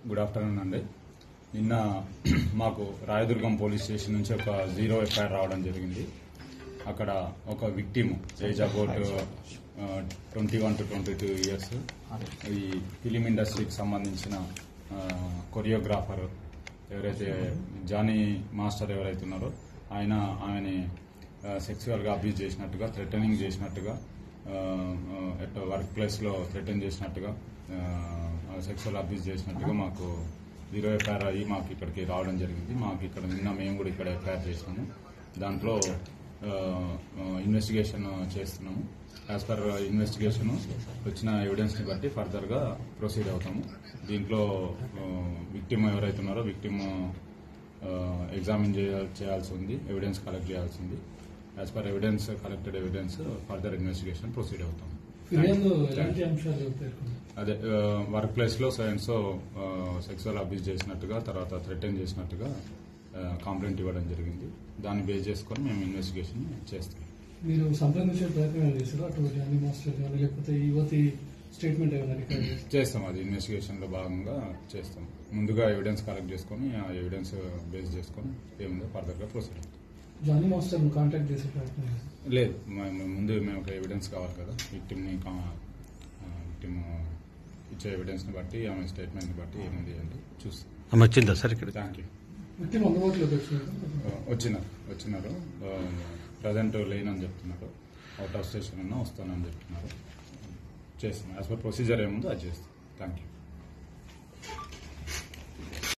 Good afternoon అండి. నిన్న మాకు రాయదుర్గం పోలీస్ స్టేషన్ నుంచి ఒక 0 ఎఫ్ఐఆర్ రావడం జరిగింది. అక్కడ ఒక victim age about 21 to 22 years, ఈ ఫిలిం ఇండస్ట్రీకి సంబంధించిన కొరియోగ్రాఫర్ ఎవరైతే జానీ మాస్టర్ ఎవరైతే ఉన్నారో ఆయనని సెక్సువల్గా అబ్యూజ్ చేసినట్టుగా, థ్రెటనింగ్ చేసినట్టుగా, వర్క్ ప్లేస్లో థ్రెటన్ చేసినట్టుగా, సెక్సువల్ అబ్యూజ్ చేసినట్టుగా మాకు 0 ఎఫ్ఐఆర్ అయ్యి మాకు ఇక్కడికి రావడం జరిగింది. మాకు ఇక్కడ నిన్న మేము కూడా ఇక్కడ ఎఫ్ఐఆర్ చేసినాము. దాంట్లో ఇన్వెస్టిగేషన్ చేస్తున్నాము. యాజ్ పర్ ఇన్వెస్టిగేషన్ వచ్చిన ఎవిడెన్స్ని బట్టి ఫర్దర్గా ప్రొసీడ్ అవుతాము. దీంట్లో విక్టిమ్ ఎవరైతే ఉన్నారో విక్టిమ్ ఎగ్జామిన్ చేయాల్సి ఉంది, ఎవిడెన్స్ కలెక్ట్ చేయాల్సి ఉంది. As per evidence collected evidence further investigation proceed అవుతాం. అదే వర్క్ ప్లేస్ లో సో సెక్సువల్ అబ్యూజ్ చేసినట్టుగా, తర్వాత థ్రెటన్ చేసినట్టుగా కంప్లైంట్ ఇవ్వడం జరిగింది. దాన్ని బేస్ చేసుకొని మేము ఇన్వెస్టిగేషన్ చేస్తాం. మీరు సంప్రదించే ప్రయత్నం చేస్తారా అటు జానీ మాస్టర్ కానీ లేకపోతే యువతి స్టేట్మెంట్ ఏమైనా రికార్డ్ చేస్తాం? అది ఇన్వెస్టిగేషన్ లో భాగంగా చేస్తాం. ముందుగా ఎవిడెన్స్ కలెక్ట్ చేసుకొని ఆ ఎవిడెన్స్ బేస్ చేసుకొని ఏముందో ఫర్దర్ గా ప్రొసీడ్ అవుతాం. జానీ మాస్టర్ కాంటాక్ట్ చేసే ప్రయత్నం లేదు, ముందు మేము ఒక ఎవిడెన్స్ కావాలి కదా. విక్టిమ్ ఇచ్చే ఎవిడెన్స్ ని బట్టి, ఆమె స్టేట్మెంట్ ని బట్టి ఏముంది అంటే చూస్తాం. వచ్చిందా సార్ ఇక్కడ? Thank you. విక్టిమ్ అందుబాటులోకి వచ్చినారు. ప్రజెంట్ లేనని చెప్తున్నారు. అవుట్ ఆఫ్ స్టేషన్ అన్నా వస్తానని చెప్తున్నారు. చేస్తాం. యాజ్ పర్ ప్రొసీజర్ ఏముందో అది చేస్తాం. Thank you.